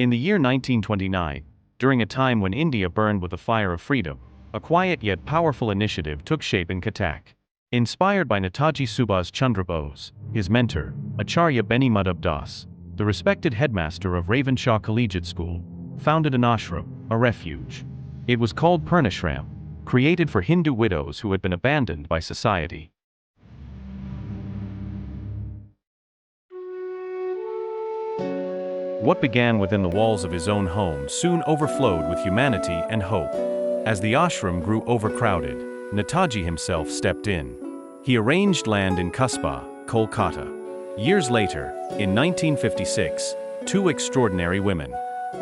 In the year 1929, during a time when India burned with the fire of freedom, a quiet yet powerful initiative took shape in Cuttack. Inspired by Netaji Subhas Chandra Bose, his mentor, Acharya Beni Madhab Das, the respected headmaster of Ravenshaw Collegiate School, founded an ashram, a refuge. It was called Purnashram, created for Hindu widows who had been abandoned by society. What began within the walls of his own home soon overflowed with humanity and hope. As the ashram grew overcrowded, Netaji himself stepped in. He arranged land in Kasbah, Kolkata. Years later, in 1956, two extraordinary women,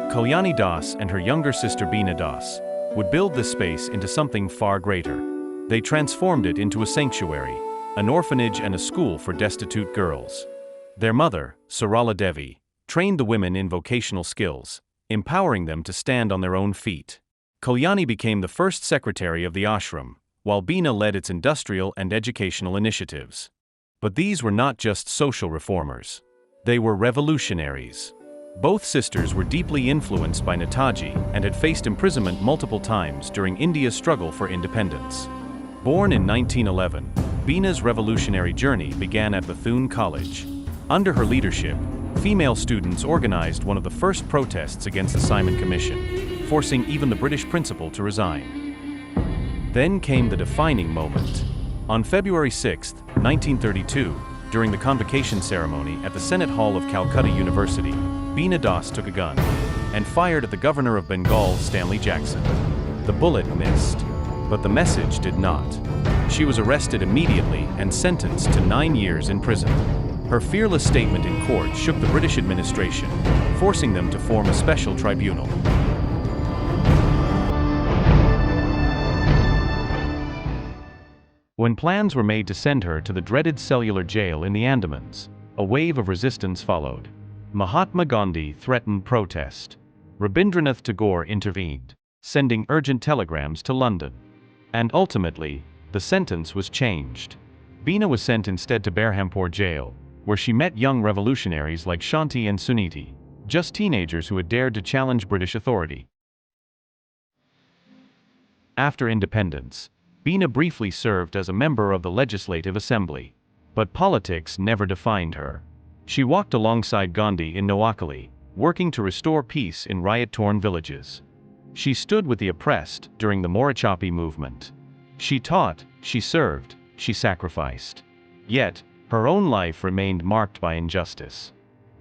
Kalyani Das and her younger sister Beena Das, would build this space into something far greater. They transformed it into a sanctuary, an orphanage and a school for destitute girls. Their mother, Sarala Devi, trained the women in vocational skills, empowering them to stand on their own feet. Kalyani became the first secretary of the ashram, while Beena led its industrial and educational initiatives. But these were not just social reformers. They were revolutionaries. Both sisters were deeply influenced by Netaji and had faced imprisonment multiple times during India's struggle for independence. Born in 1911, Beena's revolutionary journey began at Bethune College. Under her leadership, female students organized one of the first protests against the Simon Commission, forcing even the British principal to resign. Then came the defining moment. On February 6, 1932, during the convocation ceremony at the Senate Hall of Calcutta University, Beena Das took a gun and fired at the governor of Bengal, Stanley Jackson. The bullet missed, but the message did not. She was arrested immediately and sentenced to 9 years in prison. Her fearless statement in court shook the British administration, forcing them to form a special tribunal. When plans were made to send her to the dreaded cellular jail in the Andamans, a wave of resistance followed. Mahatma Gandhi threatened protest. Rabindranath Tagore intervened, sending urgent telegrams to London. And ultimately, the sentence was changed. Beena was sent instead to Berhampore jail, where she met young revolutionaries like Shanti and Suniti, just teenagers who had dared to challenge British authority. After independence, Beena briefly served as a member of the Legislative Assembly. But politics never defined her. She walked alongside Gandhi in Noakhali, working to restore peace in riot-torn villages. She stood with the oppressed during the Morachapi movement. She taught, she served, she sacrificed. Yet, her own life remained marked by injustice.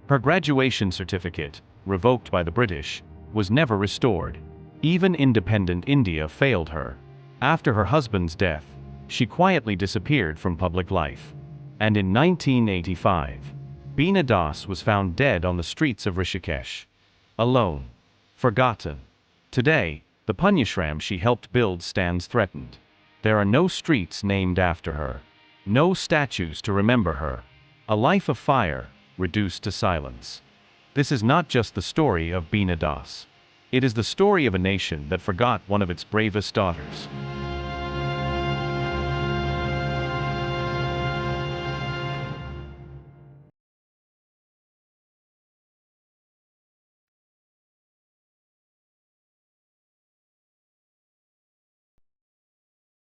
Her graduation certificate, revoked by the British, was never restored. Even independent India failed her. After her husband's death, she quietly disappeared from public life. And in 1985, Beena Das was found dead on the streets of Rishikesh. Alone. Forgotten. Today, the Punyashram she helped build stands threatened. There are no streets named after her. No statues to remember her. A life of fire, reduced to silence. This is not just the story of Beena Das. It is the story of a nation that forgot one of its bravest daughters.